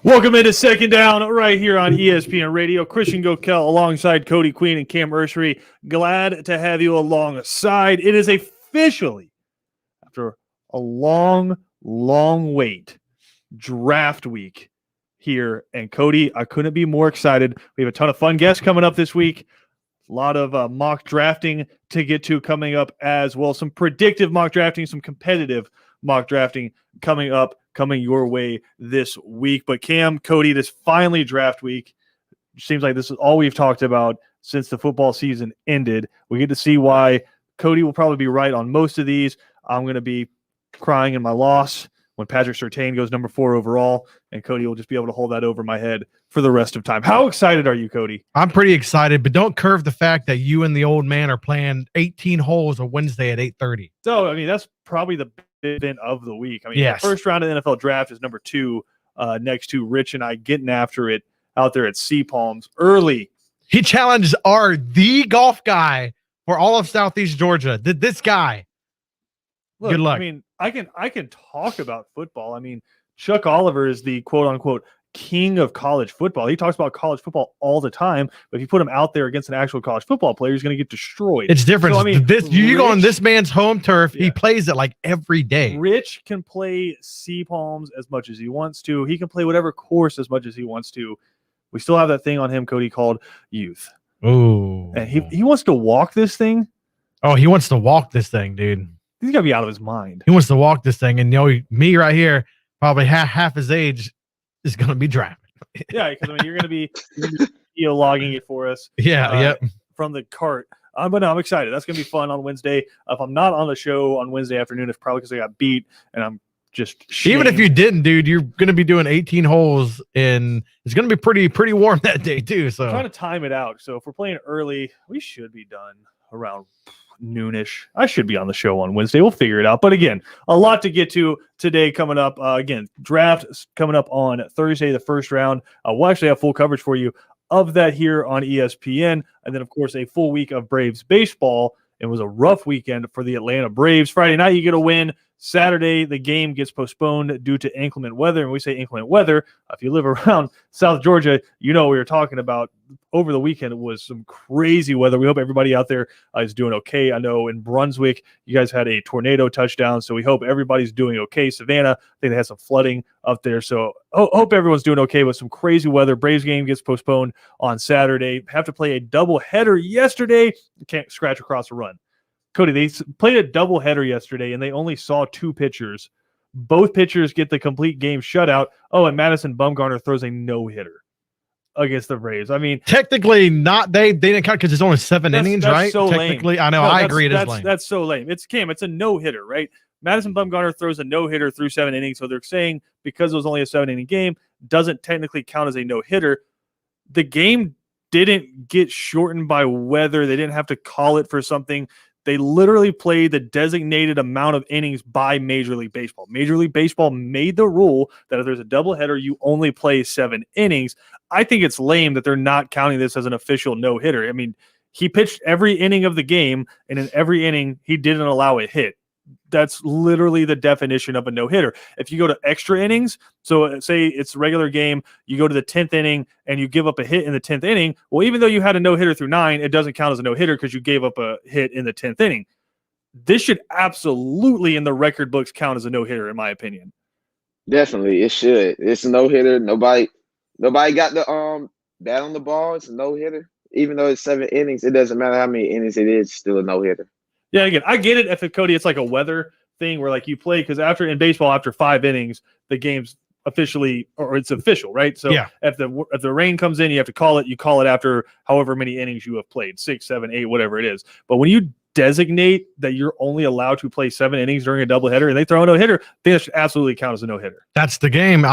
Welcome into Second Down right here on ESPN Radio. Christian Gokel alongside Cody Queen and Cam Ursery. Glad to have you alongside. It is officially, after a long wait, draft week here. And Cody, I couldn't be more excited. We have a ton of fun guests coming up this week. A lot of mock drafting to get to coming up as well. Some predictive mock drafting, some competitive mock drafting coming your way this week. But Cam, Cody, this finally draft week. Seems like this is all we've talked about since the football season ended. We get to see why Cody will probably be right on most of these. I'm going to be crying in my loss when Patrick Surtain goes number 4 overall, and Cody will just be able to hold that over my head for the rest of time. How excited are you, Cody? I'm pretty excited, but don't curve the fact that you and the old man are playing 18 holes on Wednesday at 8:30. So, I mean, that's probably the big event of the week. I mean, yes. The first round of the NFL draft is number 2, next to Rich and I getting after it out there at Sea Palms early. He challenged the golf guy for all of Southeast Georgia. This guy. Look, good luck. I mean, I can talk about football. I mean, Chuck Oliver is the quote unquote king of college football. He talks about college football all the time, but if you put him out there against an actual college football player, he's going to get destroyed. It's different. So, I mean, you go on this man's home turf. Yeah. He plays it like every day. Rich can play Sea Palms as much as he wants to. He can play whatever course as much as he wants to. We still have that thing on him, Cody, called youth. Oh, and he wants to walk this thing. Oh, he wants to walk this thing, dude. He's got to be out of his mind. He wants to walk this thing, and me right here, probably half his age, is going to be driving. Yeah, because I mean, you're going to be logging it for us. Yeah, from the cart. But no, I'm excited. That's going to be fun on Wednesday. If I'm not on the show on Wednesday afternoon, it's probably because I got beat, and I'm just shamed. Even if you didn't, dude, you're going to be doing 18 holes, and it's going to be pretty warm that day too. So I'm trying to time it out. So if we're playing early, we should be done around noonish. I should be on the show on Wednesday. We'll figure it out. But again, a lot to get to today coming up. Again, draft coming up on Thursday, the first round. We'll actually have full coverage for you of that here on ESPN. And then, of course, a full week of Braves baseball. It was a rough weekend for the Atlanta Braves. Friday night, you get a win. Saturday, the game gets postponed due to inclement weather. And we say inclement weather. If you live around South Georgia, you know what we were talking about. Over the weekend, it was some crazy weather. We hope everybody out there is doing okay. I know in Brunswick, you guys had a tornado touchdown, so we hope everybody's doing okay. Savannah, I think they had some flooding up there. So hope everyone's doing okay with some crazy weather. Braves game gets postponed on Saturday. Have to play a doubleheader yesterday. Can't scratch across a run. Cody, they played a doubleheader yesterday, and they only saw 2 pitchers. Both pitchers get the complete game shutout. Oh, and Madison Bumgarner throws a no-hitter against the Braves. I mean, technically not. They didn't count because it's only 7 innings, right? So technically, lame. I know. I agree. It is lame. That's so lame. It's a no-hitter, right? Madison Bumgarner throws a no-hitter through 7 innings. So they're saying because it was only a 7-inning game, doesn't technically count as a no-hitter. The game didn't get shortened by weather. They didn't have to call it for something. They literally played the designated amount of innings by Major League Baseball. Major League Baseball made the rule that if there's a doubleheader, you only play 7 innings. I think it's lame that they're not counting this as an official no-hitter. I mean, he pitched every inning of the game, and in every inning, he didn't allow a hit. That's literally the definition of a no-hitter. If you go to extra innings, so say it's a regular game, you go to the 10th inning and you give up a hit in the 10th inning, well, even though you had a no-hitter through 9, it doesn't count as a no-hitter because you gave up a hit in the 10th inning. This should absolutely in the record books count as a no-hitter, in my opinion. Definitely, it should. It's a no-hitter. Nobody got the bat on the ball. It's a no-hitter. Even though it's 7 innings, it doesn't matter how many innings it is, still a no-hitter. Yeah, again, I get it. Cody, it's like a weather thing where like you play because in baseball after 5 innings, the game's officially or it's official, right? So yeah. if the rain comes in, you have to call it. You call it after however many innings you have played, 6, 7, 8, whatever it is. But when you designate that you're only allowed to play 7 innings during a doubleheader and they throw a no-hitter, they should absolutely count as a no-hitter. That's the game.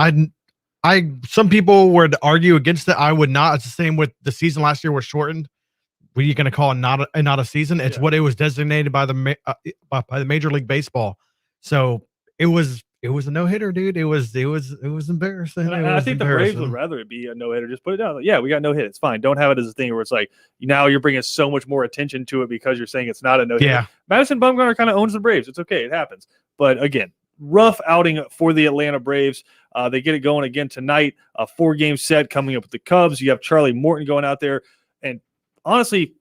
Some people would argue against it. I would not. It's the same with the season last year was shortened. What are you going to call it not a season? It's what it was designated by the Major League Baseball. So it was a no-hitter, dude. It was embarrassing. I think the Braves would rather it be a no-hitter. Just put it down. Like, yeah, we got no hit. It's fine. Don't have it as a thing where it's like now you're bringing so much more attention to it because you're saying it's not a no-hitter. Yeah. Madison Bumgarner kind of owns the Braves. It's okay. It happens. But again, rough outing for the Atlanta Braves. They get it going again tonight. A 4-game set coming up with the Cubs. You have Charlie Morton going out there. And honestly,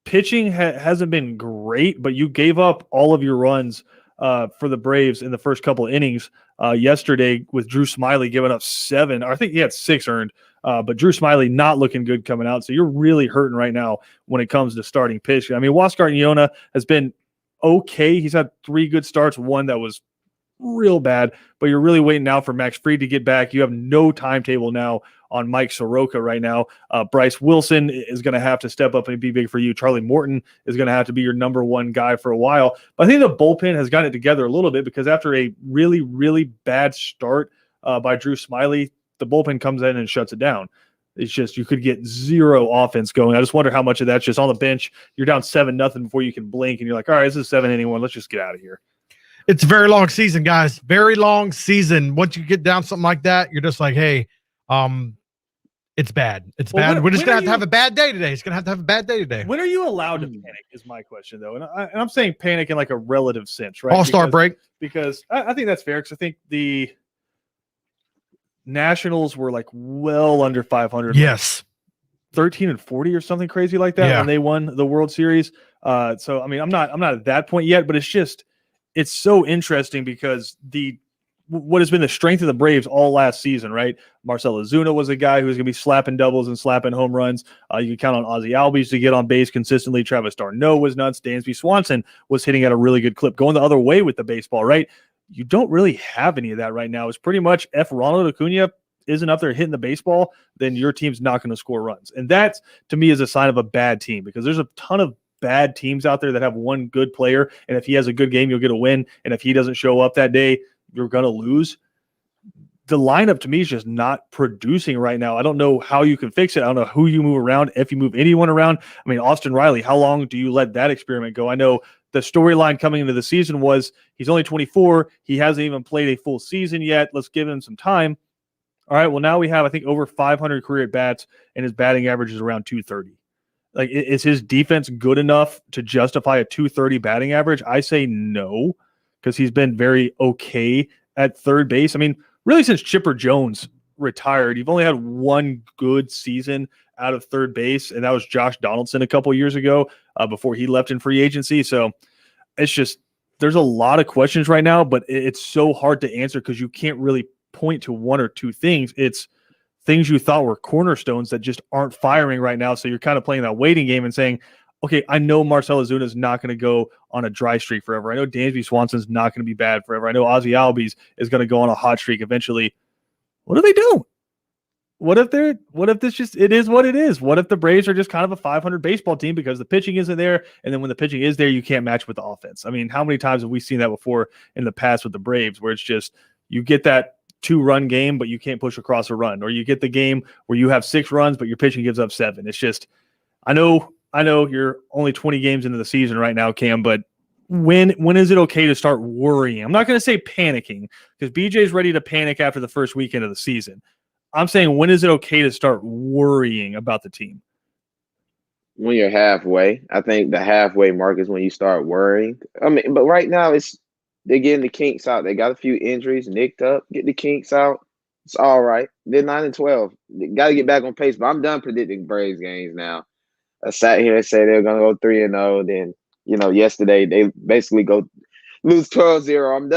pitching hasn't been great, but you gave up all of your runs for the Braves in the first couple of innings yesterday with Drew Smyly giving up 7. Or I think he had 6 earned. But Drew Smyly not looking good coming out. So you're really hurting right now when it comes to starting pitch. I mean, Huascar Ynoa has been okay. He's had 3 good starts, one that was real bad, but you're really waiting now for Max Fried to get back. You have no timetable now on Mike Soroka right now. Bryce Wilson is going to have to step up and be big for you. Charlie Morton is going to have to be your number 1 guy for a while. But I think the bullpen has gotten it together a little bit because after a really, really bad start by Drew Smyly, the bullpen comes in and shuts it down. It's just you could get 0 offense going. I just wonder how much of that's just on the bench. You're down 7-0 before you can blink, and you're like, all right, this is 7-inning one. Let's just get out of here. It's a very long season, guys. Very long season. Once you get down something like that, you're just like, hey, it's bad. It's bad. We're just going to have a bad day today. It's going to have a bad day today. When are you allowed to panic is my question, though. And I'm saying panic in like a relative sense, right? All-star break. Because I think that's fair because I think the Nationals were like well under 500. Yes. 13-40 or something crazy like that when they won the World Series. So, I mean, I'm not at that point yet, but it's so interesting because what has been the strength of the Braves all last season, right? Marcell Ozuna was a guy who was going to be slapping doubles and slapping home runs. You can count on Ozzie Albies to get on base consistently. Travis d'Arnaud was nuts. Dansby Swanson was hitting at a really good clip, going the other way with the baseball, right? You don't really have any of that right now. It's pretty much if Ronald Acuna isn't up there hitting the baseball, then your team's not going to score runs. And that, to me, is a sign of a bad team because there's a ton of bad teams out there that have one good player, and if he has a good game, you'll get a win, and if he doesn't show up that day, you're going to lose. The lineup, to me, is just not producing right now. I don't know how you can fix it. I don't know who you move around, if you move anyone around. I mean, Austin Riley, how long do you let that experiment go? I know the storyline coming into the season was he's only 24. He hasn't even played a full season yet. Let's give him some time. All right, well, now we have, I think, over 500 career at-bats, and his batting average is around 230. Like, is his defense good enough to justify a 230 batting average? I say no, because he's been very okay at third base. I mean, really since Chipper Jones retired, you've only had 1 good season out of third base, and that was Josh Donaldson a couple years ago before he left in free agency. So it's just there's a lot of questions right now, but it's so hard to answer because you can't really point to 1 or 2 things. It's things you thought were cornerstones that just aren't firing right now. So you're kind of playing that waiting game and saying, okay, I know Marcell Ozuna is not going to go on a dry streak forever. I know Dansby Swanson's not going to be bad forever. I know Ozzie Albies is going to go on a hot streak eventually. What do they do? What if this just, it is what it is? What if the Braves are just kind of a 500 baseball team because the pitching isn't there? And then when the pitching is there, you can't match with the offense. I mean, how many times have we seen that before in the past with the Braves where it's just, you get that 2-run game, but you can't push across a run, or you get the game where you have 6 runs, but your pitching gives up 7. It's just, I know you're only 20 games into the season right now, Cam, but when is it okay to start worrying? I'm not going to say panicking because BJ's ready to panic after the first weekend of the season. I'm saying, when is it okay to start worrying about the team? When you're halfway. I think the halfway mark is when you start worrying. I mean, but right now they're getting the kinks out. They got a few injuries nicked up. Get the kinks out. It's all right. They're 9-12. They got to get back on pace. But I'm done predicting Braves games now. I sat here and said they're going to go 3-0. Then, yesterday they basically go lose 12-0. I'm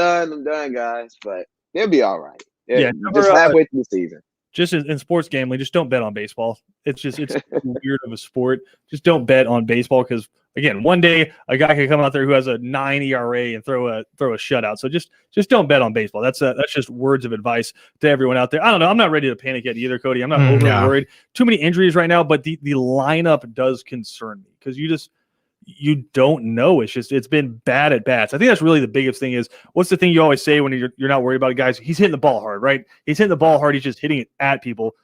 done, guys. But they'll be all right. Just halfway through the season. Just in sports gambling, just don't bet on baseball. It's weird of a sport. Just don't bet on baseball because, again, one day a guy could come out there who has a 9 ERA and throw a shutout. So just don't bet on baseball. That's just words of advice to everyone out there. I don't know. I'm not ready to panic yet either, Cody. I'm not overly worried. Too many injuries right now, but the lineup does concern me because you don't know. It's been bad at bats. I think that's really the biggest thing is, what's the thing you always say when you're not worried about it, guys? He's hitting the ball hard, right? He's hitting the ball hard. He's just hitting it at people.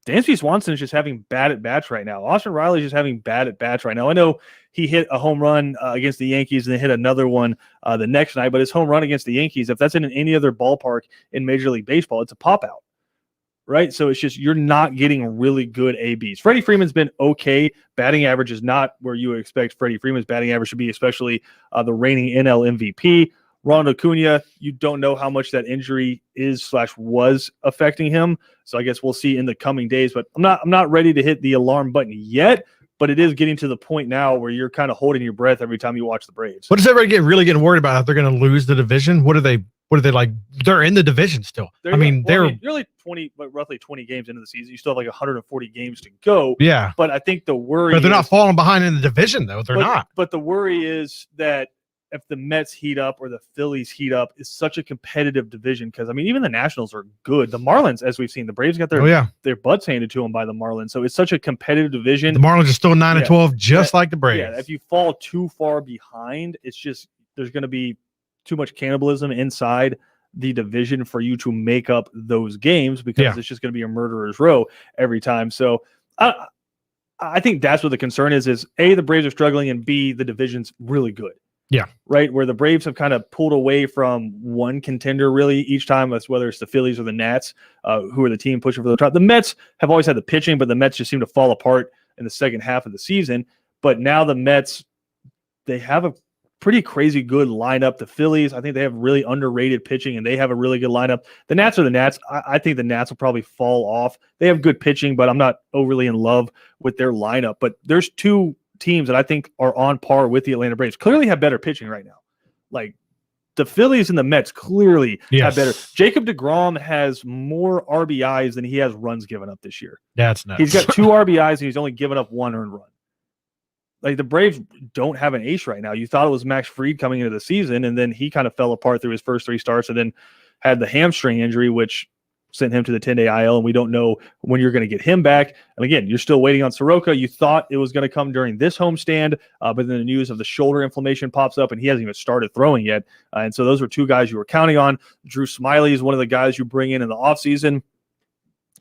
Dansby Swanson is just having bad at bats right now. Austin Riley is just having bad at bats right now. I know he hit a home run against the Yankees and then hit another one the next night, but his home run against the Yankees, if that's in any other ballpark in Major League Baseball, it's a pop out. Right. So it's just, you're not getting really good ABs. Freddie Freeman's been okay. Batting average is not where you would expect Freddie Freeman's batting average should be, especially the reigning NL MVP. Ronald Acuna, you don't know how much that injury was affecting him. So I guess we'll see in the coming days. But I'm not ready to hit the alarm button yet. But it is getting to the point now where you're kind of holding your breath every time you watch the Braves. What does everybody really getting worried about? If they're going to lose the division? What are they like? They're in the division still. They're really roughly 20 games into the season. You still have like 140 games to go. Yeah. But I think the worry But they're not falling behind in the division, though. They're not. But the worry is that if the Mets heat up or the Phillies heat up, it's such a competitive division because, I mean, even the Nationals are good. The Marlins, as we've seen, the Braves got their butts handed to them by the Marlins. So it's such a competitive division. The Marlins are still 9-12, just like the Braves. Yeah, if you fall too far behind, it's just there's going to be too much cannibalism inside the division for you to make up those games because it's just going to be a murderer's row every time. So I think that's what the concern is A, the Braves are struggling, and B, the division's really good. Yeah. Right. Where the Braves have kind of pulled away from one contender really each time, whether it's the Phillies or the Nats, who are the team pushing for the top. The Mets have always had the pitching, but the Mets just seem to fall apart in the second half of the season. But now the Mets, they have a pretty crazy good lineup. The Phillies, I think they have really underrated pitching, and they have a really good lineup. The Nats are the Nats. I think the Nats will probably fall off. They have good pitching, but I'm not overly in love with their lineup. But there's two teams that I think are on par with the Atlanta Braves. Clearly have better pitching right now. Like the Phillies and the Mets clearly have better. Jacob deGrom has more RBIs than he has runs given up this year. That's nuts. He's got 2 RBIs and he's only given up 1 earned run. Like the Braves don't have an ace right now. You thought it was Max Fried coming into the season, and then he kind of fell apart through his first 3 starts and then had the hamstring injury, which sent him to the 10-day IL, and we don't know when you're going to get him back. And again, you're still waiting on Soroka. You thought it was going to come during this homestand, but then the news of the shoulder inflammation pops up, and he hasn't even started throwing yet. And so those were 2 guys you were counting on. Drew Smyly is one of the guys you bring in the offseason.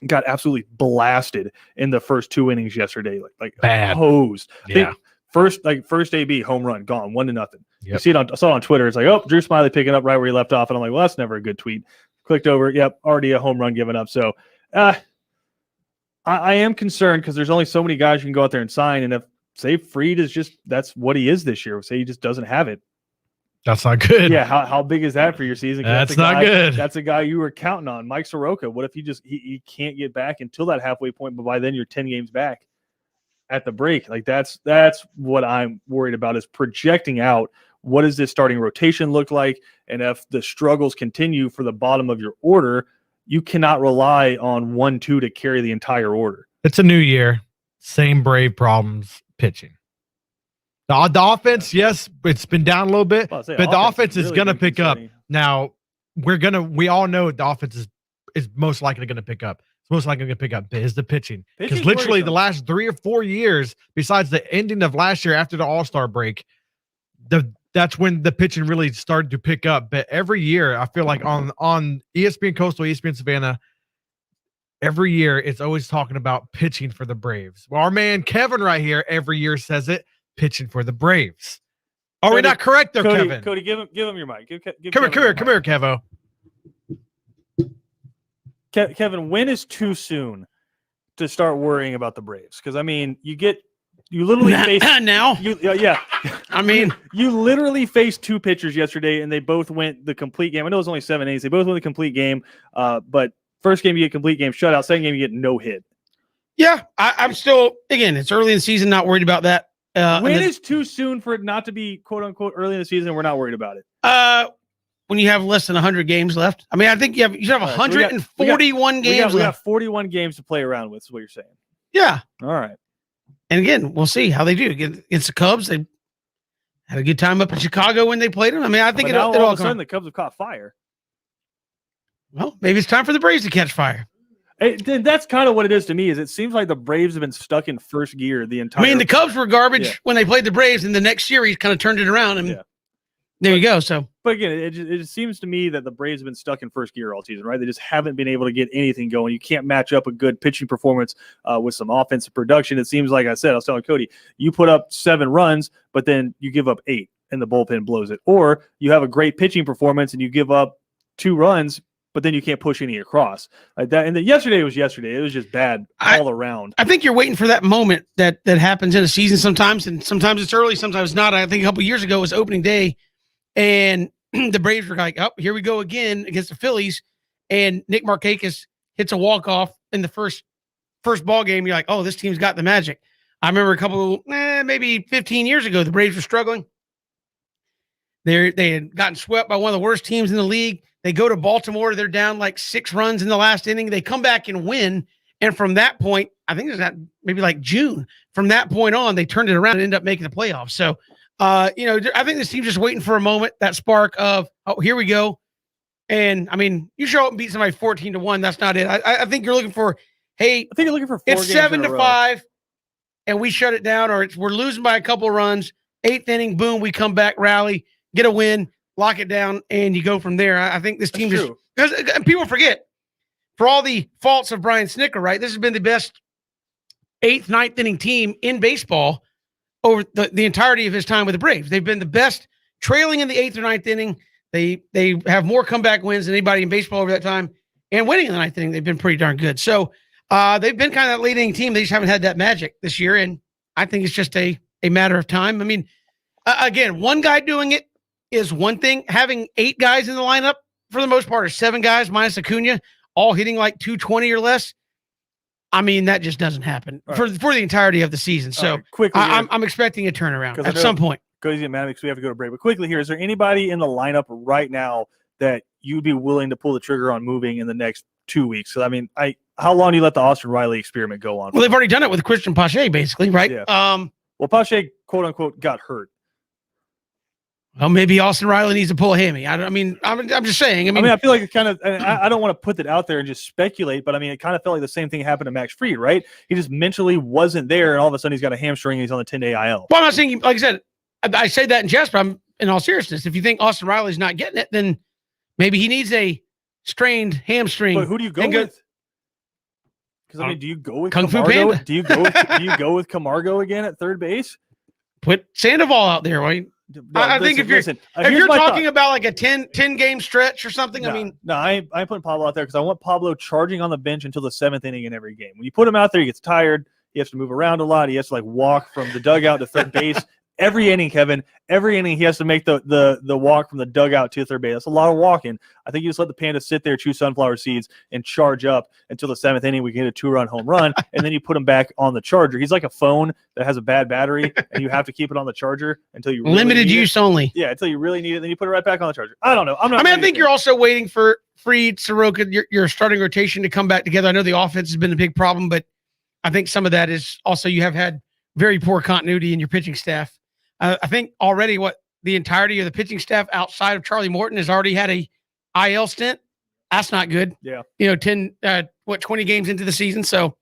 Got absolutely blasted in the first 2 innings yesterday, like bad hosed. Yeah. First AB home run gone 1-0. Yep. You see it I saw it on Twitter. It's like, oh, Drew Smyly picking up right where he left off, and I'm like, well, that's never a good tweet. Clicked over. Yep, already a home run given up. So I am concerned because there's only so many guys you can go out there and sign. And if, say, Fried is just that's what he is this year. Say he just doesn't have it. That's not good. Yeah, how big is that for your season? That's not good. That's a guy you were counting on. Mike Soroka. What if he can't get back until that halfway point, but by then you're 10 games back at the break? Like that's what I'm worried about is projecting out. What does this starting rotation look like? And if the struggles continue for the bottom of your order, you cannot rely on 1-2 to carry the entire order. It's a new year. Same Brave problems pitching. The offense, yes, it's been down a little bit, but the offense is going to pick up. Now, we all know the offense is most likely going to pick up. It's most likely going to pick up is the pitching. Because literally the last 3 or 4 years, besides the ending of last year after the All-Star break, that's when the pitching really started to pick up. But every year, I feel like on ESPN Coastal, ESPN Savannah, every year it's always talking about pitching for the Braves. Well, our man Kevin right here every year says it, pitching for the Braves. Are we not correct there, Kevin? Cody, give him your mic. Come here, Kevo. Kevin, when is too soon to start worrying about the Braves? Because I mean, you literally faced now. I mean, you literally faced 2 pitchers yesterday, and they both went the complete game. I know it was only 7 innings. They both went the complete game. But first game you get complete game shutout. Second game you get no hit. Yeah, I'm still. Again, it's early in the season. Not worried about that. When is too soon for it not to be quote unquote early in the season? We're not worried about it. When you have less than 100 games left. I mean, I think you should have 141 games left. We got 41 games to play around with. Is what you're saying? Yeah. All right. And again, we'll see how they do against the Cubs. They had a good time up in Chicago when they played them. I mean, I think all of a sudden the Cubs have caught fire. Well, maybe it's time for the Braves to catch fire. That's kind of what it is to me. Is it seems like the Braves have been stuck in first gear the entire. I mean, the Cubs were garbage when they played the Braves, and the next series kind of turned it around, and there you go. So, but again, it just seems to me that the Braves have been stuck in first gear all season, right? They just haven't been able to get anything going. You can't match up a good pitching performance with some offensive production. It seems like I was telling Cody, you put up 7 runs, but then you give up 8, and the bullpen blows it, or you have a great pitching performance and you give up 2 runs. But then you can't push any across like that. And then yesterday was yesterday. It was just bad all around. I think you're waiting for that moment that happens in a season sometimes, and sometimes it's early, sometimes not. I think a couple of years ago was opening day, and the Braves were like, oh, here we go again against the Phillies. And Nick Markakis hits a walk-off in the first ball game. You're like, oh, this team's got the magic. I remember a couple, maybe 15 years ago, the Braves were struggling. They had gotten swept by one of the worst teams in the league. They go to Baltimore. They're down like 6 runs in the last inning. They come back and win. And from that point, I think it was that maybe like June. From that point on, they turned it around and ended up making the playoffs. So, I think this team's just waiting for a moment, that spark of, oh, here we go. And I mean, you show up and beat somebody 14-1. That's not it. I think you're looking for, hey, I think you're looking for 4 it's games in a row. 7-5, and we shut it down, or we're losing by a couple of runs. 8th inning, boom, we come back, rally, get a win, lock it down, and you go from there. I think this team just, because people forget, for all the faults of Brian Snitker, right? This has been the best 8th, 9th inning team in baseball over the entirety of his time with the Braves. They've been the best trailing in the 8th or 9th inning. They have more comeback wins than anybody in baseball over that time, and winning in the 9th inning, they've been pretty darn good. So they've been kind of that leading team. They just haven't had that magic this year, and I think it's just a matter of time. I mean, again, one guy doing it is one thing. Having 8 guys in the lineup, for the most part, or 7 guys minus Acuna, all hitting like 220 or less. I mean, that just doesn't happen for the entirety of the season. So quickly, I'm expecting a turnaround at some point. Because we have to go to break. But quickly here, is there anybody in the lineup right now that you'd be willing to pull the trigger on moving in the next 2 weeks? So I mean, how long do you let the Austin Riley experiment go on? Well, they've already done it with Christian Pache, basically, right? Yeah. Well, Pache, quote unquote, got hurt. Well, maybe Austin Riley needs to pull a hammy. I'm just saying. I mean, I feel like it's kind of. I don't want to put that out there and just speculate, but I mean, it kind of felt like the same thing happened to Max Fried, right? He just mentally wasn't there, and all of a sudden he's got a hamstring and he's on the 10-day IL. Well, I'm not saying, like I said, I say that in jest, but I'm in all seriousness. If you think Austin Riley's not getting it, then maybe he needs a strained hamstring. But who do you go with? Because I mean, do you go with Kung Fu Camargo? Panda? Do you go with Camargo again at third base? Put Sandoval out there, right? I think if you're talking about like a 10 game stretch or something, I ain't putting Pablo out there because I want Pablo charging on the bench until the 7th inning in every game. When you put him out there, he gets tired. He has to move around a lot. He has to like walk from the dugout to third base. Every inning, Kevin, he has to make the walk from the dugout to third base. That's a lot of walking. I think you just let the Panda sit there, chew sunflower seeds, and charge up until the 7th inning. We can get a 2-run home run, and then you put him back on the charger. He's like a phone that has a bad battery, and you have to keep it on the charger until you really limited use only. Yeah, until you really need it. Then you put it right back on the charger. I don't know. I think you're also waiting for Fried, Soroka, your starting rotation to come back together. I know the offense has been a big problem, but I think some of that is also you have had very poor continuity in your pitching staff. I think already the entirety of the pitching staff outside of Charlie Morton has already had a IL stint. That's not good. Yeah. 20 games into the season. So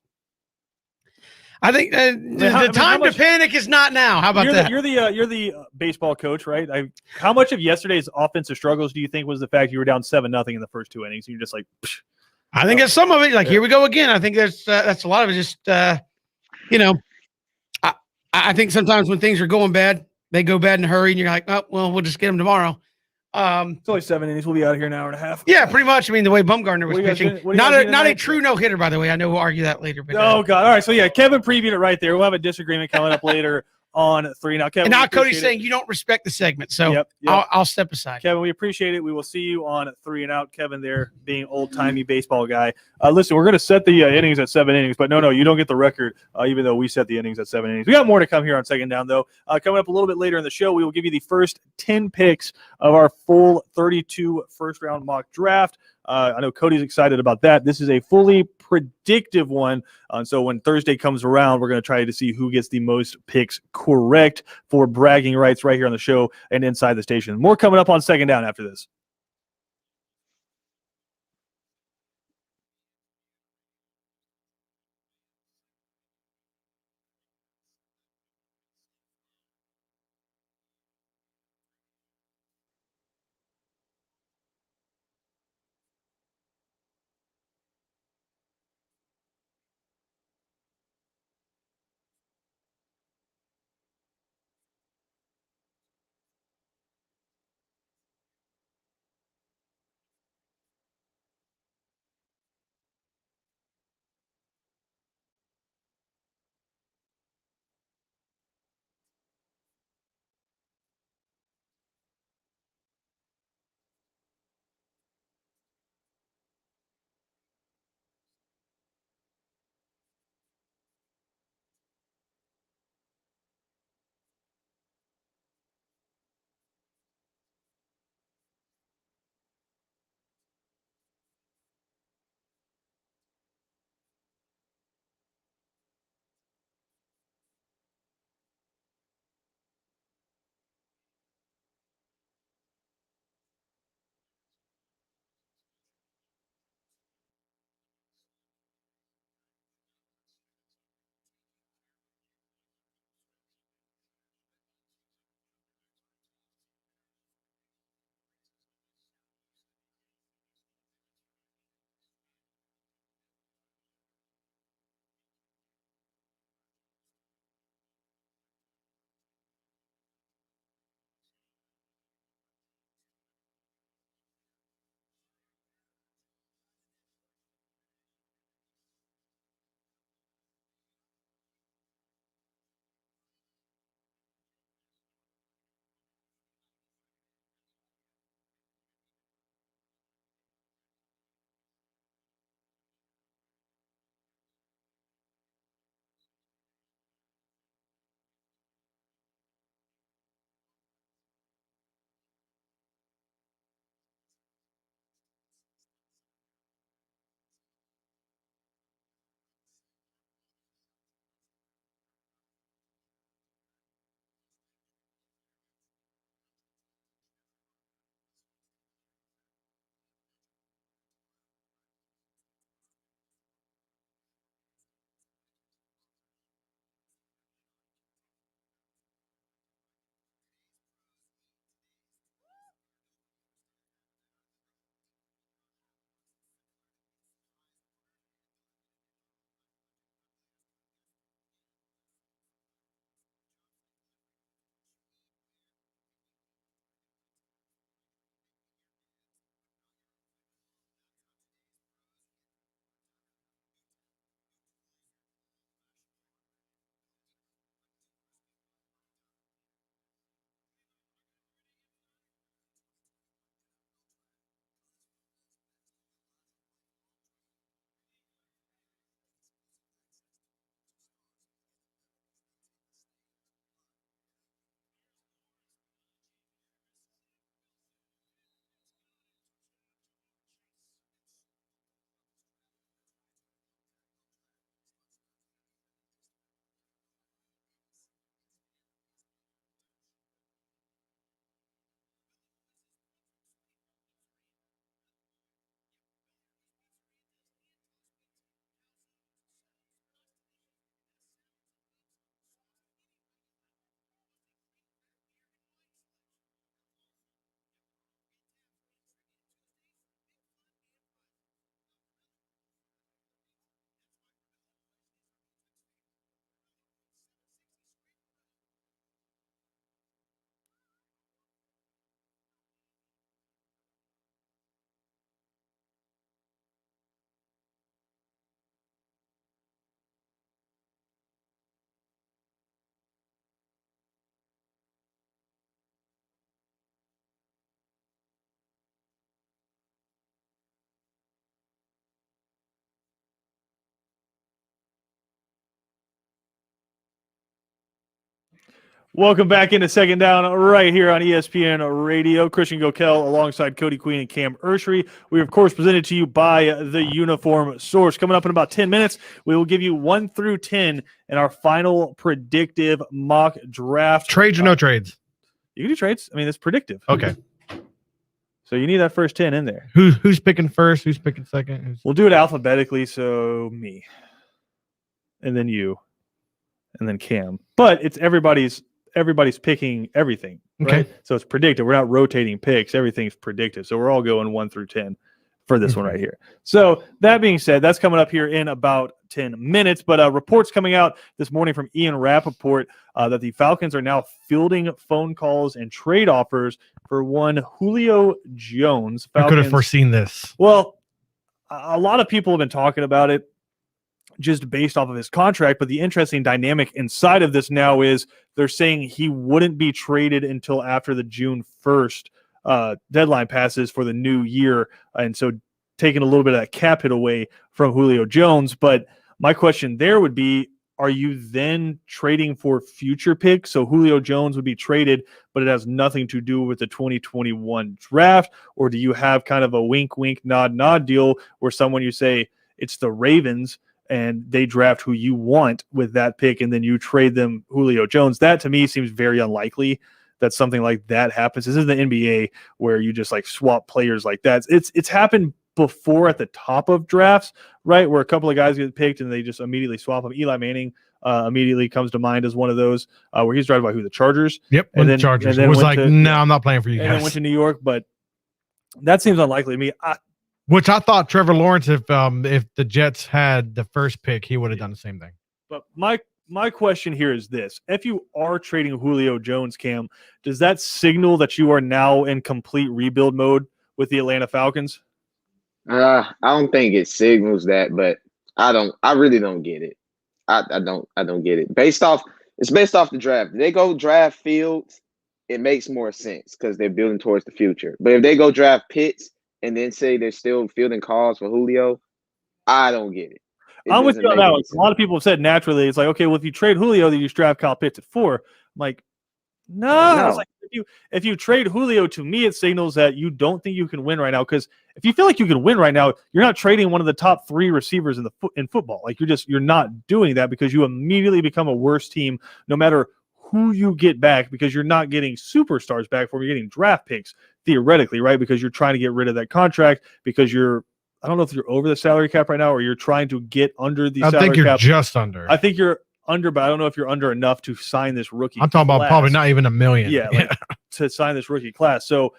I think the time to panic is not now. How about that? You're the baseball coach, right? How much of yesterday's offensive struggles do you think was the fact you were down 7-0 in the first 2 innings? And you're just like, psh. I think that's some of it. Like, here we go again. I think that's a lot of it. Just, I think sometimes when things are going bad, they go bad in a hurry, and you're like, oh, well, we'll just get them tomorrow. It's only 7 innings. We'll be out here an hour and a half. Yeah, pretty much. I mean, the way Bumgarner was pitching, not a true no hitter, by the way. I know we'll argue that later. But, oh God! All right, so yeah, Kevin previewed it right there. We'll have a disagreement coming up later on 3 now. Kevin, and now Cody's saying you don't respect the segment, so yep. I'll step aside. Kevin, we appreciate it. We will see you on 3 and Out. Kevin, there being old timey baseball guy. Listen, we're going to set the innings at 7 innings, but no, you don't get the record. Even though we set the innings at 7 innings, we got more to come here on Second Down though. Coming up a little bit later in the show, we will give you the first 10 picks of our full 32 first round mock draft. I know Cody's excited about that. This is a fully predictive one. So when Thursday comes around, we're going to try to see who gets the most picks correct for bragging rights right here on the show and inside the station. More coming up on Second Down after this. Welcome back into Second Down right here on ESPN Radio. Christian Gokel alongside Cody Queen and Cam Ursery. We are, of course, presented to you by the Uniform Source. Coming up in about 10 minutes, we will give you 1 through 10 in our final predictive mock draft. Trades or no trades? You can do trades. I mean, it's predictive. Okay. So you need that first 10 in there. Who's picking first? Who's picking second? We'll do it alphabetically. So me, and then you, and then Cam. But it's everybody's picking everything, right? Okay. So it's predictive. We're not rotating picks. Everything's predictive. So we're all going 1 through 10 for this one right here. So that being said, that's coming up here in about 10 minutes. But reports coming out this morning from Ian Rappaport that the Falcons are now fielding phone calls and trade offers for one Julio Jones. I could have Falcons- foreseen this. Well, a lot of people have been talking about it just based off of his contract, but the interesting dynamic inside of this now is they're saying he wouldn't be traded until after the June 1st deadline passes for the new year, and so taking a little bit of that cap hit away from Julio Jones. But my question there would be, are you then trading for future picks? So Julio Jones would be traded, but it has nothing to do with the 2021 draft, or do you have kind of a wink, wink, nod, nod deal where someone you say it's the Ravens and they draft who you want with that pick, and then you trade them Julio Jones? That to me seems very unlikely that something like that happens. This is the NBA where you just like swap players like that. It's happened before at the top of drafts, right? Where a couple of guys get picked and they just immediately swap them. Eli Manning immediately comes to mind as one of those where he's drafted by who? The Chargers. Yep. And then the Chargers. and then It was went like, to- no, I'm not playing for you And then guys. went to New York, but that seems unlikely to me. Which I thought Trevor Lawrence, if the Jets had the first pick, he would have done the same thing. But my question here is this: if you are trading Julio Jones, Cam, does that signal that you are now in complete rebuild mode with the Atlanta Falcons? I don't think it signals that, but I really don't get it. I don't get it. It's based off the draft. If they go draft Fields, it makes more sense because they're building towards the future. But if they go draft Pitts and then say they're still fielding calls for Julio, I don't get it. I'm with doesn't you on make that any one. A lot of people have said naturally, it's like, okay, well, if you trade Julio, then you draft Kyle Pitts at 4. I'm like, no. It's like, if you trade Julio, to me, it signals that you don't think you can win right now. Because if you feel like you can win right now, you're not trading one of the top 3 receivers in football. Like you're not doing that because you immediately become a worse team no matter who you get back, because you're not getting superstars back for, you're getting draft picks theoretically, right? Because you're trying to get rid of that contract because I don't know if you're over the salary cap right now or you're trying to get under the salary cap. I think you're just under. I think you're under, but I don't know if you're under enough to sign this rookie I'm talking about class. probably not even $1 million. Yeah, like, to sign this rookie class. So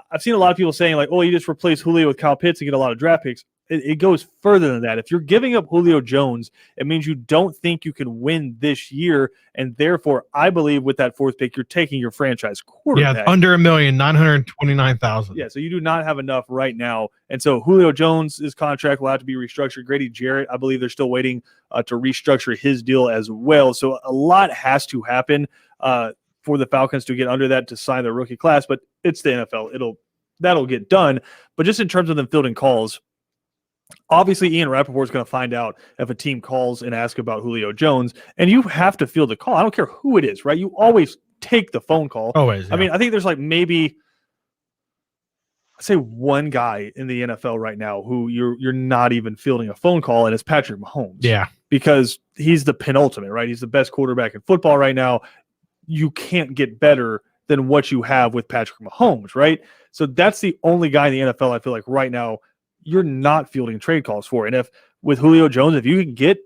I've seen a lot of people saying like, oh, you just replace Julio with Kyle Pitts and get a lot of draft picks. It goes further than that. If you're giving up Julio Jones, it means you don't think you can win this year. And therefore, I believe with that 4th pick, you're taking your franchise quarterback. Yeah, under $1 million, 929,000. Yeah, so you do not have enough right now. And so Julio Jones' contract will have to be restructured. Grady Jarrett, I believe they're still waiting to restructure his deal as well. So a lot has to happen for the Falcons to get under that to sign their rookie class. But it's the NFL. That'll get done. But just in terms of them fielding calls, obviously Ian Rappaport is going to find out if a team calls and asks about Julio Jones, and you have to field the call. I don't care who it is, right? You always take the phone call. Always. Yeah. I mean, I think there's like maybe I'd say one guy in the NFL right now who you're not even fielding a phone call, and it's Patrick Mahomes. Yeah. Because he's the penultimate, right? He's the best quarterback in football right now. You can't get better than what you have with Patrick Mahomes, right? So that's the only guy in the NFL I feel like right now you're not fielding trade calls for. And if with Julio Jones, if you can get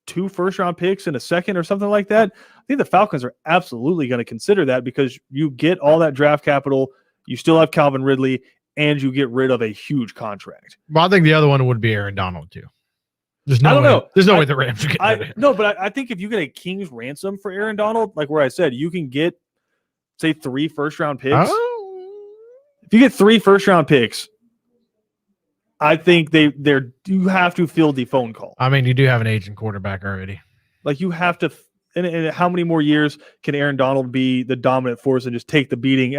2 first-round picks in a second or something like that, I think the Falcons are absolutely going to consider that because you get all that draft capital, you still have Calvin Ridley, and you get rid of a huge contract. Well, I think the other one would be Aaron Donald too. There's I no don't way. know. There's no way the Rams are getting rid of him. No, but I think if you get a king's ransom for Aaron Donald, like where I said, you can get, say, 3 first-round picks. Oh. If you get 3 first-round picks, I think you have to field the phone call. I mean, you do have an aging quarterback already. Like you have to. And how many more years can Aaron Donald be the dominant force and just take the beating?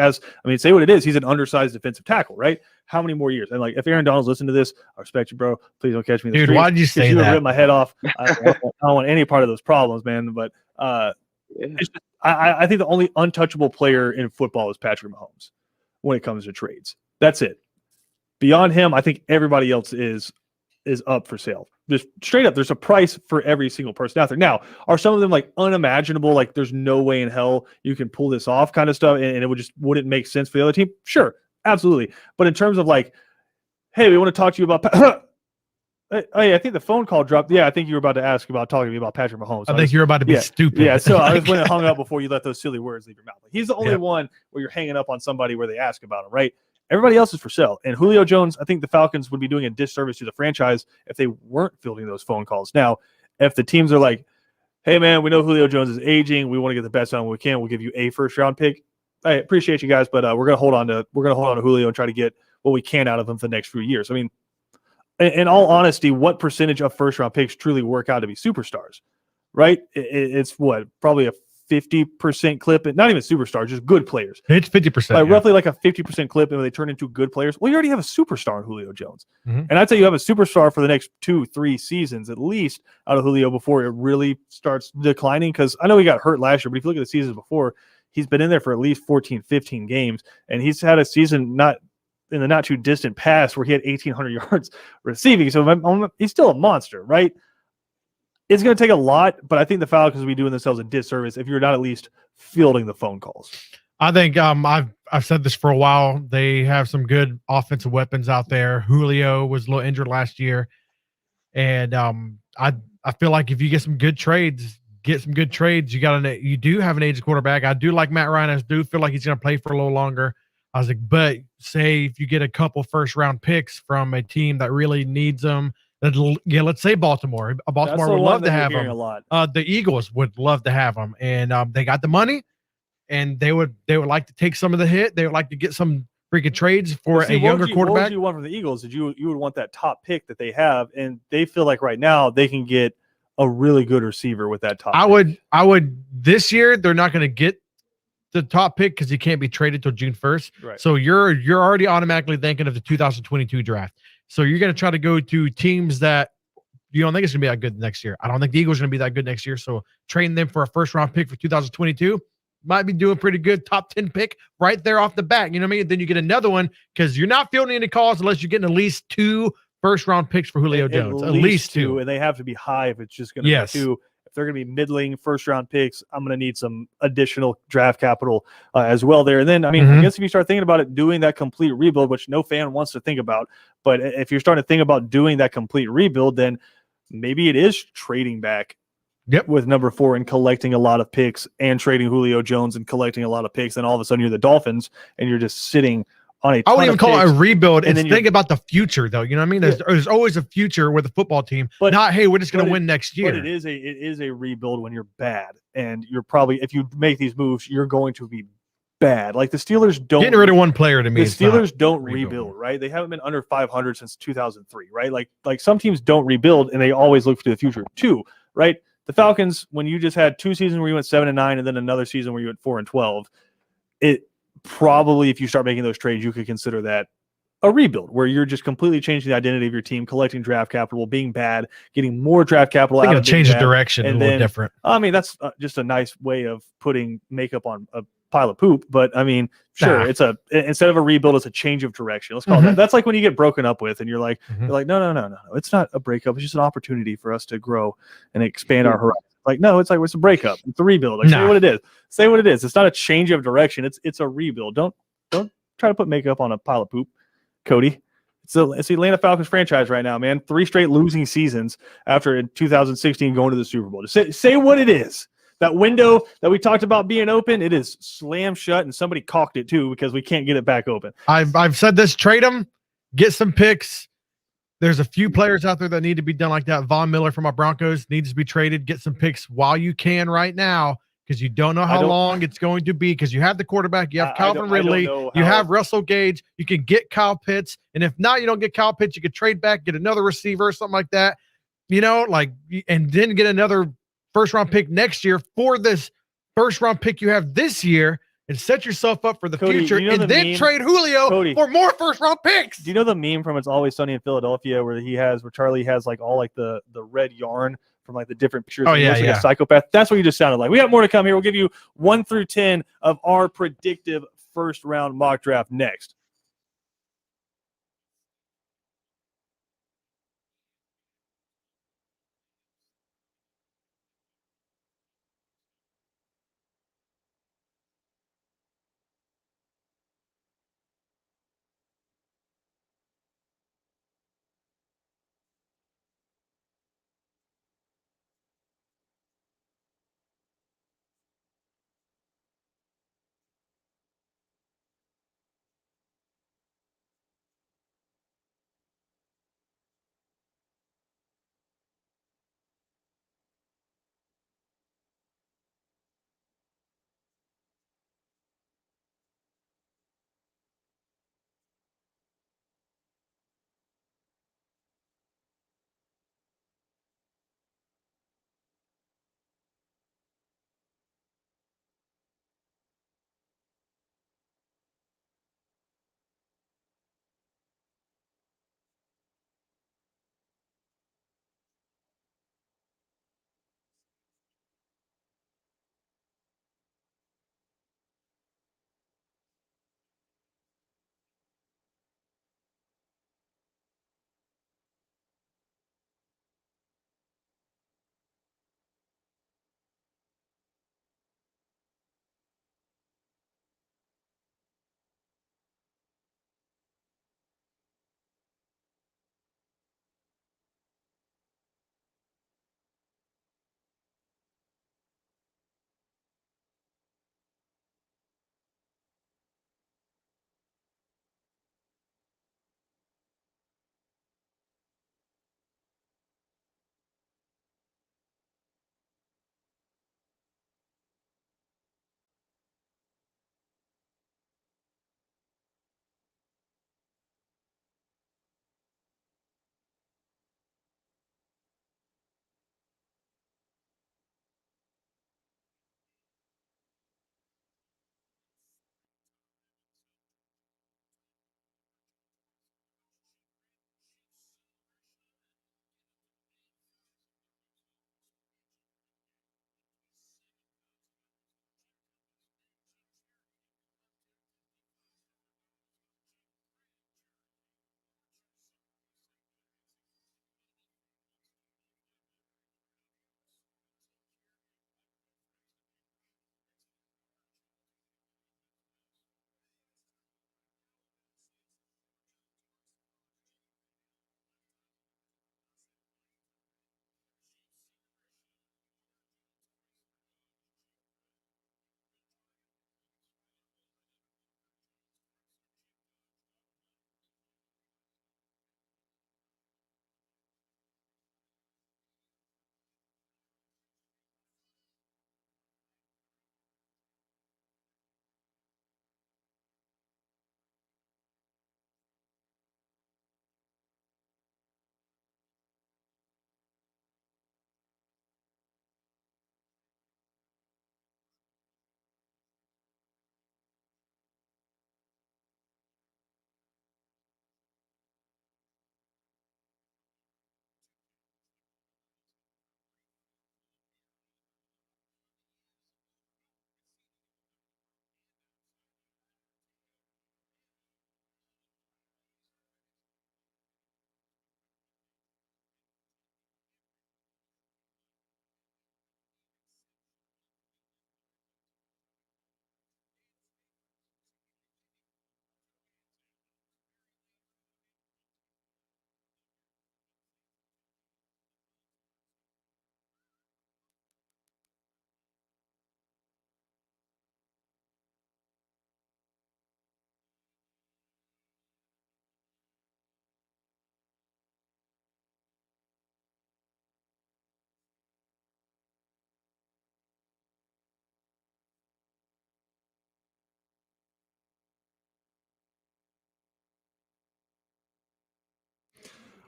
Say what it is. He's an undersized defensive tackle, right? How many more years? And like, if Aaron Donald's listening to this, I respect you, bro. Please don't catch me in the Dude, street. why did you say You would that? rip my head off. I don't want any part of those problems, man. But Yeah. It's just, I think the only untouchable player in football is Patrick Mahomes when it comes to trades. That's it. Beyond him, I think everybody else is up for sale. Just straight up, there's a price for every single person out there. Now, are some of them like unimaginable? Like there's no way in hell you can pull this off kind of stuff, and it wouldn't make sense for the other team? Sure, absolutely. But in terms of like, hey, we want to talk to you about hey, I think the phone call dropped. Yeah, I think you were about to ask about talking to me about Patrick Mahomes. I think you're about to be stupid. Yeah, so I was when it hung up before you let those silly words leave your mouth. He's the only one where you're hanging up on somebody where they ask about him, right? Everybody else is for sale. And Julio Jones, I think the Falcons would be doing a disservice to the franchise if they weren't fielding those phone calls. Now, if the teams are like, hey, man, we know Julio Jones is aging. We want to get the best out of him we can. We'll give you a first-round pick. I appreciate you guys, but we're going to hold on to Julio and try to get what we can out of him for the next few years. I mean, in all honesty, what percentage of first-round picks truly work out to be superstars, right? It's what, probably a 50% clip, and not even superstars, just good players. It's 50%. Roughly like a 50% clip, and when they turn into good players, well, you already have a superstar in Julio Jones. Mm-hmm. And I'd say you have a superstar for the next 2-3 seasons at least out of Julio before it really starts declining. Because I know he got hurt last year, but if you look at the seasons before, he's been in there for at least 14, 15 games, and he's had a season not in the not too distant past where he had 1,800 yards receiving. So he's still a monster, right? It's going to take a lot, but I think the Falcons will be doing themselves a disservice if you're not at least fielding the phone calls. I think I've said this for a while. They have some good offensive weapons out there. Julio was a little injured last year, and I feel like if you get some good trades, you do have an aged quarterback. I do like Matt Ryan. I do feel like he's going to play for a little longer. I was like, but say if you get a couple first-round picks from a team that really needs them. Let's say Baltimore. Baltimore would love to have him. The Eagles would love to have him, and they got the money, and they would like to take some of the hit. They would like to get some freaking trades for a younger quarterback. What would you want from the Eagles? You would want that top pick that they have, and they feel like right now they can get a really good receiver with that top. I would. This year they're not going to get the top pick because he can't be traded till June 1st. Right. So you're already automatically thinking of the 2022 draft. So you're going to try to go to teams that you don't think it's going to be that good next year. I don't think the Eagles are going to be that good next year. So trading them for a first-round pick for 2022 might be doing pretty good. Top 10 pick right there off the bat. You know what I mean? Then you get another one because you're not fielding any calls unless you're getting at least 2 first-round picks for Julio Jones. At least two. And they have to be high if it's just going to be 2. If they're going to be middling first-round picks, I'm going to need some additional draft capital as well there. And then, I mean, I guess if you start thinking about it, doing that complete rebuild, which no fan wants to think about, but if you're starting to think about doing that complete rebuild, then maybe it is trading back with number 4 and collecting a lot of picks and trading Julio Jones and collecting a lot of picks. Then all of a sudden you're the Dolphins and you're just sitting on a ton I wouldn't even call it a rebuild. And think about the future, though. You know what I mean? There's always a future with a football team, but not, hey, we're just going to win next year. But it is a rebuild when you're bad. And you're probably, if you make these moves, you're going to be bad. Like the Steelers don't. Getting rid of one player to me. The Steelers don't rebuild, right? They haven't been under 500 since 2003, right? Like some teams don't rebuild and they always look to the future too, right? The Falcons, when you just had 2 seasons where you went 7-9 and then another season where you went 4-12, it probably, if you start making those trades, you could consider that a rebuild where you're just completely changing the identity of your team, collecting draft capital, being bad, getting more draft capital. They're going to change the direction a little different. I mean, that's just a nice way of putting makeup on a pile of poop. But I mean, sure, it's instead of a rebuild, it's a change of direction. Let's call it that. That's like when you get broken up with, and you're like, no, it's not a breakup. It's just an opportunity for us to grow and expand our horizon. Like, no, it's a breakup. It's a rebuild. Like, say what it is. Say what it is. It's not a change of direction. It's a rebuild. Don't try to put makeup on a pile of poop, Cody. It's the Atlanta Falcons franchise right now, man. 3 straight losing seasons after in 2016 going to the Super Bowl. Just say what it is. That window that we talked about being open, it is slammed shut, and somebody caulked it too because we can't get it back open. I've said this: trade them, get some picks. There's a few players out there that need to be done like that. Von Miller from our Broncos needs to be traded. Get some picks while you can right now because you don't know how long it's going to be because you have the quarterback. You have Calvin Ridley. You have Russell Gage. You can get Kyle Pitts. And if not, you don't get Kyle Pitts, you could trade back, get another receiver or something like that. You know, and then get another first-round pick next year for this first-round pick you have this year. And set yourself up for the future, and then trade Julio for more first-round picks. Do you know the meme from It's Always Sunny in Philadelphia where Charlie has like all like the red yarn from like the different pictures. Oh, He yeah, looks like yeah. a psychopath. That's what you just sounded like. We got more to come here. We'll give you 1 through 10 of our predictive first round mock draft next.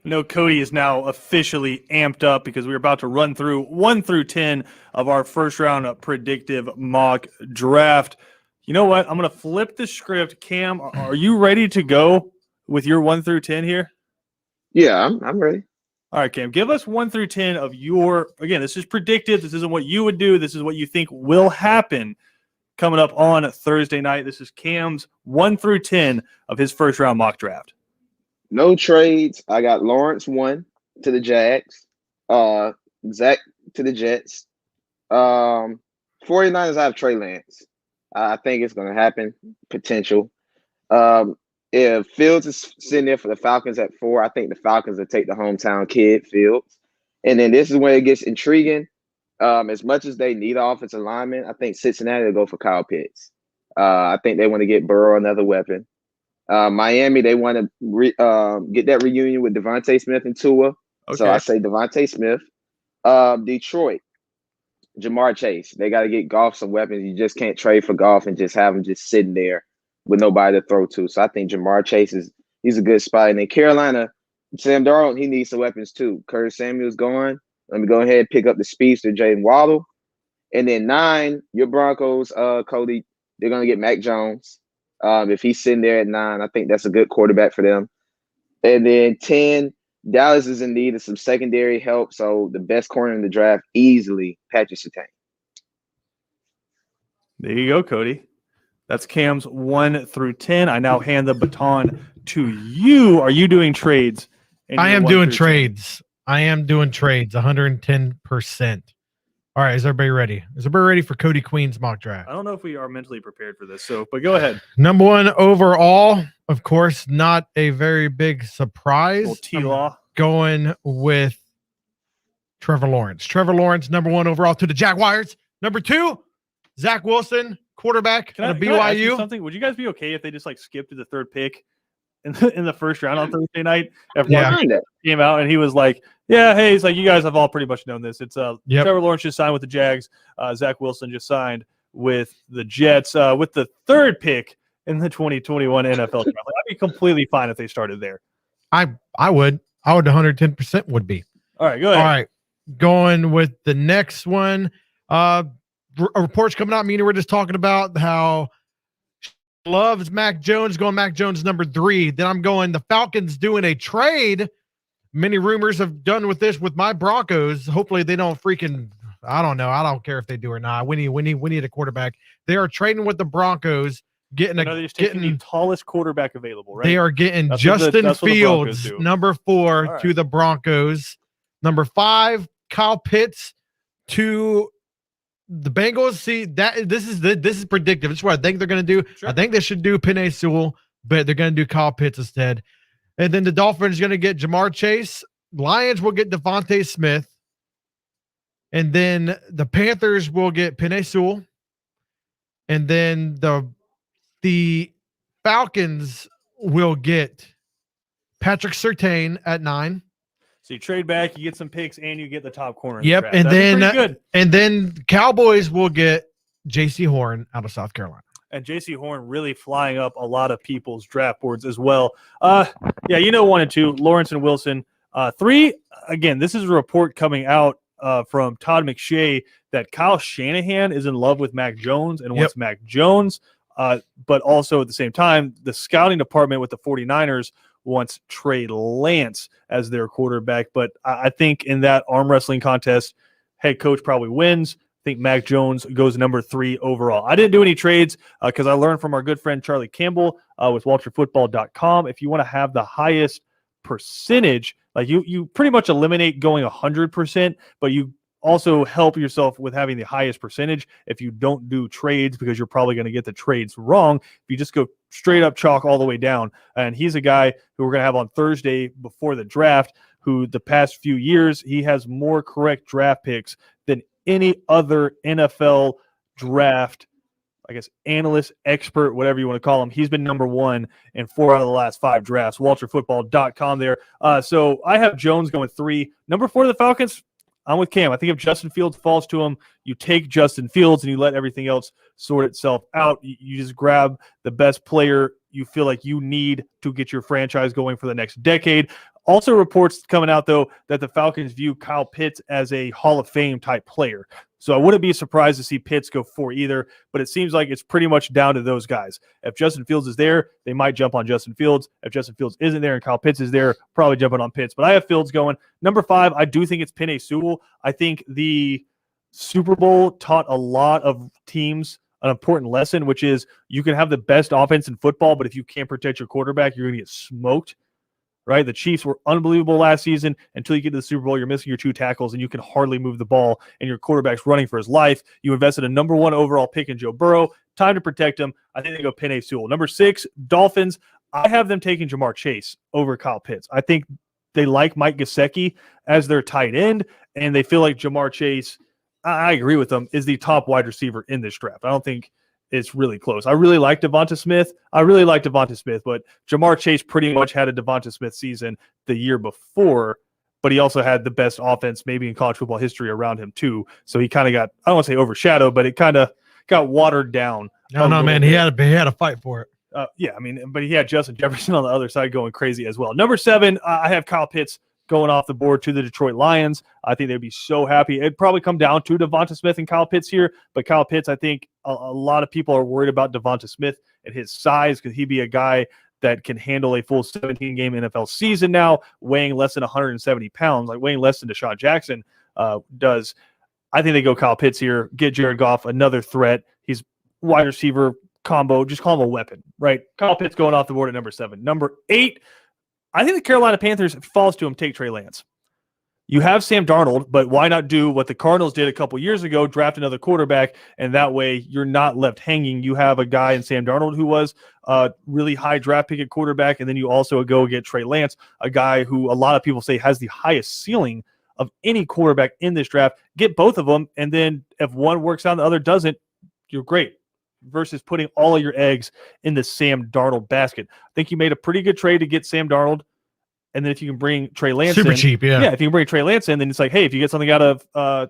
No, Cody is now officially amped up because we're about to run through 1 through 10 of our first round predictive mock draft. You know what? I'm going to flip the script. Cam, are you ready to go with your 1 through 10 here? Yeah, I'm ready. All right, Cam, give us 1 through 10 of your, again, this is predictive. This isn't what you would do. This is what you think will happen coming up on Thursday night. This is Cam's 1 through 10 of his first round mock draft. No trades. I got Lawrence 1 to the Jags. Zach to the Jets. 49ers, I have Trey Lance. I think it's going to happen. Potential. If Fields is sitting there for the Falcons at 4, I think the Falcons will take the hometown kid, Fields. And then this is where it gets intriguing. As much as they need offensive linemen, I think Cincinnati will go for Kyle Pitts. I think they want to get Burrow another weapon. Miami, they want to get that reunion with Devontae Smith and Tua. Okay. So I say Devontae Smith. Detroit, Jamar Chase. They got to get Goff some weapons. You just can't trade for Goff and just have him just sitting there with nobody to throw to. So I think Jamar Chase he's a good spot. And then Carolina, Sam Darnold, he needs some weapons too. Curtis Samuel's gone. Let me go ahead and pick up the speedster, Jayden Waddle. And then 9, your Broncos, Cody, they're going to get Mac Jones. If he's sitting there at 9, I think that's a good quarterback for them. And then 10, Dallas is in need of some secondary help. So the best corner in the draft, easily, Patrick Surtain. There you go, Cody. That's Cam's 1 through 10. I now hand the baton to you. Are you doing trades? I am doing trades. I am doing trades 110%. All right, is everybody ready? Is everybody ready for Cody Queen's mock draft? I don't know if we are mentally prepared for this, but go ahead. Number 1 overall, of course, not a very big surprise. Little T-Law. Going with Trevor Lawrence. Trevor Lawrence, number 1 overall to the Jaguars. Number 2, Zach Wilson, quarterback Can I ask you BYU. something? Would you guys be okay if they just skipped to the 3rd pick in the first round on Thursday night? Came out and he was like, "Yeah, hey," he's like, "You guys have all pretty much known this. It's Trevor Lawrence just signed with the Jags. Zach Wilson just signed with the Jets with the 3rd pick in the 2021 NFL draft." I'd be completely fine if they started there. I would 110% would be. All right, go ahead. All right, going with the next one. Reports coming out. Me and we're just talking about how loves Mac Jones, going Mac Jones number 3. Then I'm going the Falcons doing a trade. Many rumors have done with this with my Broncos. Hopefully they don't freaking, I don't know. I don't care if they do or not. We need a quarterback. They are trading with the Broncos, getting the tallest quarterback available, right? They are getting Justin Fields, number 4 to the Broncos. Number 5, Kyle Pitts to the Bengals. See that this is predictive. It's what I think they're going to do. Sure. I think they should do Penei Sewell, but they're going to do Kyle Pitts instead. And then the Dolphins are going to get Jamar Chase. Lions will get Devontae Smith. And then the Panthers will get Penei Sewell. And then the Falcons will get Patrick Surtain at 9. So you trade back, you get some picks, and you get the top corner. Yep, and then Cowboys will get J.C. Horn out of South Carolina. And J.C. Horn really flying up a lot of people's draft boards as well. 1 and 2, Lawrence and Wilson. 3, again, this is a report coming out from Todd McShay that Kyle Shanahan is in love with Mac Jones and wants Mac Jones. But also at the same time, the scouting department with the 49ers wants Trey Lance as their quarterback. But I think in that arm wrestling contest, head coach probably wins. I think Mac Jones goes number 3 overall. I didn't do any trades because I learned from our good friend Charlie Campbell with WalterFootball.com. If you want to have the highest percentage, like you pretty much eliminate going 100%, but you also help yourself with having the highest percentage if you don't do trades, because you're probably going to get the trades wrong if you just go straight up chalk all the way down. And he's a guy who we're going to have on Thursday before the draft, who the past few years, he has more correct draft picks than any other NFL draft, I guess, analyst, expert, whatever you want to call him. He's been number 1 in 4 out of the last 5 drafts. WalterFootball.com there. So I have Jones going 3. Number 4 to the Falcons, I'm with Cam. I think if Justin Fields falls to him, you take Justin Fields and you let everything else sort itself out. You just grab the best player you feel like you need to get your franchise going for the next decade. Also reports coming out, though, that the Falcons view Kyle Pitts as a Hall of Fame type player. So I wouldn't be surprised to see Pitts go 4 either, but it seems like it's pretty much down to those guys. If Justin Fields is there, they might jump on Justin Fields. If Justin Fields isn't there and Kyle Pitts is there, probably jumping on Pitts. But I have Fields going. Number 5, I do think it's Penei Sewell. I think the Super Bowl taught a lot of teams an important lesson, which is you can have the best offense in football, but if you can't protect your quarterback, you're going to get smoked. Right? The Chiefs were unbelievable last season. Until you get to the Super Bowl, you're missing your 2 tackles, and you can hardly move the ball, and your quarterback's running for his life. You invested a number 1 overall pick in Joe Burrow. Time to protect him. I think they go Penei Sewell. Number 6, Dolphins. I have them taking Jamar Chase over Kyle Pitts. I think they like Mike Gesicki as their tight end, and they feel like Jamar Chase, I agree with them, is the top wide receiver in this draft. I don't think it's really close. I really like Devonta Smith. But Jamar Chase pretty much had a Devonta Smith season the year before, but he also had the best offense maybe in college football history around him too. So he kind of got, I don't want to say overshadowed, but it kind of got watered down. No, man, he had a fight for it. Yeah, I mean, but he had Justin Jefferson on the other side going crazy as well. Number 7, I have Kyle Pitts going off the board to the Detroit Lions. I think they'd be so happy. It'd probably come down to Devonta Smith and Kyle Pitts here, but Kyle Pitts, I think a lot of people are worried about Devonta Smith and his size. Could he be a guy that can handle a full 17-game NFL season now, weighing less than 170 pounds, like weighing less than Deshaun Jackson does? I think they go Kyle Pitts here, get Jared Goff, another threat. He's wide receiver combo. Just call him a weapon, right? Kyle Pitts going off the board at number 7. Number 8, I think the Carolina Panthers, if it falls to them, take Trey Lance. You have Sam Darnold, but why not do what the Cardinals did a couple years ago, draft another quarterback, and that way you're not left hanging. You have a guy in Sam Darnold who was a really high draft pick at quarterback, and then you also go get Trey Lance, a guy who a lot of people say has the highest ceiling of any quarterback in this draft. Get both of them, and then if one works out and the other doesn't, you're great. Versus putting all of your eggs in the Sam Darnold basket. I think you made a pretty good trade to get Sam Darnold. And then if you can bring Trey Lance super in, cheap, yeah. Yeah, if you can bring Trey Lance in, then it's like, hey, if you get something out of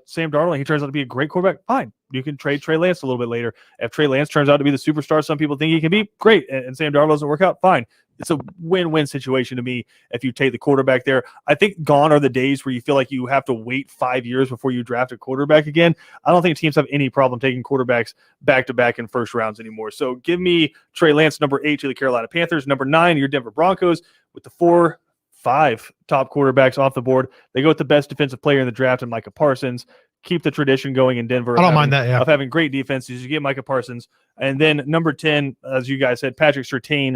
Sam Darnold and he turns out to be a great quarterback, fine. You can trade Trey Lance a little bit later. If Trey Lance turns out to be the superstar some people think he can be, great. And Sam Darnold doesn't work out, fine. It's a win-win situation to me if you take the quarterback there. I think gone are the days where you feel like you have to wait 5 years before you draft a quarterback again. I don't think teams have any problem taking quarterbacks back-to-back in first rounds anymore. So give me Trey Lance, number 8 to the Carolina Panthers. Number 9, your Denver Broncos with the 4-5 top quarterbacks off the board. They go with the best defensive player in the draft and Micah Parsons. Keep the tradition going in Denver. I don't mind that, yeah. Of having great defenses. You get Micah Parsons. And then number 10, as you guys said, Patrick Surtain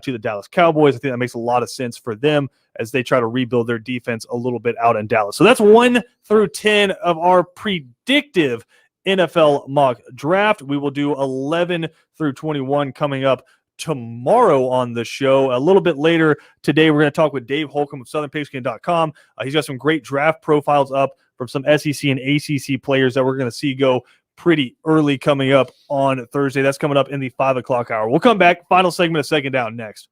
to the Dallas Cowboys. I think that makes a lot of sense for them as they try to rebuild their defense a little bit out in Dallas. So that's 1 through 10 of our predictive NFL mock draft. We will do 11 through 21 coming up tomorrow on the show. A little bit later today, we're going to talk with Dave Holcomb of SouthernPigskin.com. He's got some great draft profiles up from some SEC and ACC players that we're going to see go pretty early coming up on Thursday. That's coming up in the 5 o'clock hour. We'll come back. Final segment of Second Down next.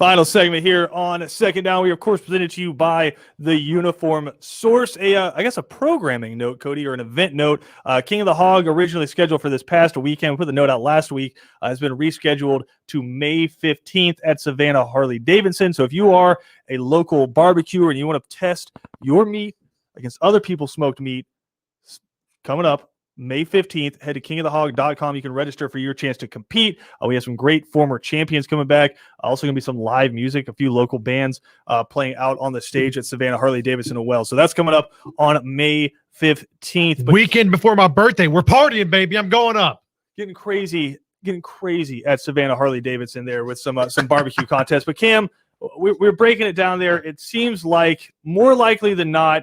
Final segment here on Second Down. We are, of course, presented to you by the Uniform Source. I guess a programming note, Cody, or an event note. King of the Hog, originally scheduled for this past weekend. We put the note out last week. Has been rescheduled to May 15th at Savannah Harley-Davidson. So if you are a local barbecuer and you want to test your meat against other people's smoked meat, coming up May 15th, head to kingofthehog.com. You can register for your chance to compete. We have some great former champions coming back. Also going to be some live music, a few local bands playing out on the stage at Savannah Harley-Davidson as well. So that's coming up on May 15th. But weekend before my birthday. We're partying, baby. I'm going up. Getting crazy at Savannah Harley-Davidson there with some barbecue contests. But Cam, we're breaking it down there. It seems like more likely than not,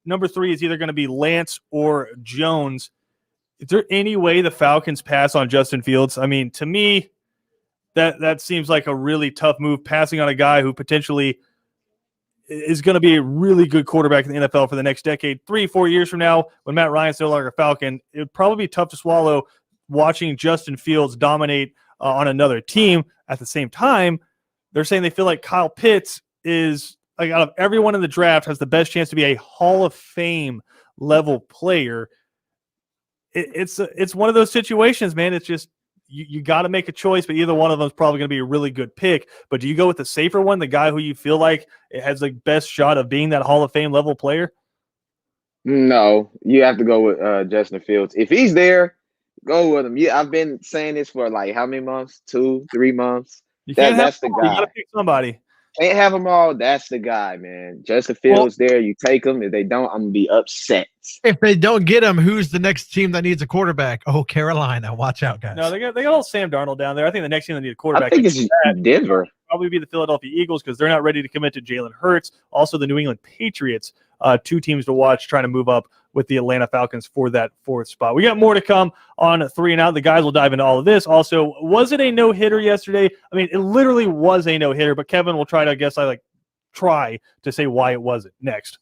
number 3 is either going to be Lance or Jones. Is there any way the Falcons pass on Justin Fields? I mean, to me, that seems like a really tough move, passing on a guy who potentially is going to be a really good quarterback in the NFL for the next decade. 3-4 years from now, when Matt Ryan's no longer a Falcon, it would probably be tough to swallow watching Justin Fields dominate on another team. At the same time, they're saying they feel like Kyle Pitts is, like, out of everyone in the draft, has the best chance to be a Hall of Fame level player. It's one of those situations, man. It's just you got to make a choice, but either one of them is probably going to be a really good pick. But do you go with the safer one, the guy who you feel like has the best shot of being that Hall of Fame level player? No, you have to go with Justin Fields. If he's there, go with him. Yeah, I've been saying this for like how many months? 2-3 months. That's the guy. You got to pick somebody. Can't have them all. That's the guy, man. Justin Fields there. You take them. If they don't, I'm gonna be upset. If they don't get him, who's the next team that needs a quarterback? Oh, Carolina. Watch out, guys. No, they got old Sam Darnold down there. I think the next team that need a quarterback, I think it's Denver. Probably be the Philadelphia Eagles because they're not ready to commit to Jalen Hurts. Also, the New England Patriots, 2 teams to watch, trying to move up with the Atlanta Falcons for that 4th spot. We got more to come on 3 and Out. The guys will dive into all of this. Also, was it a no-hitter yesterday? I mean, it literally was a no-hitter, but Kevin will try to, try to say why it wasn't next.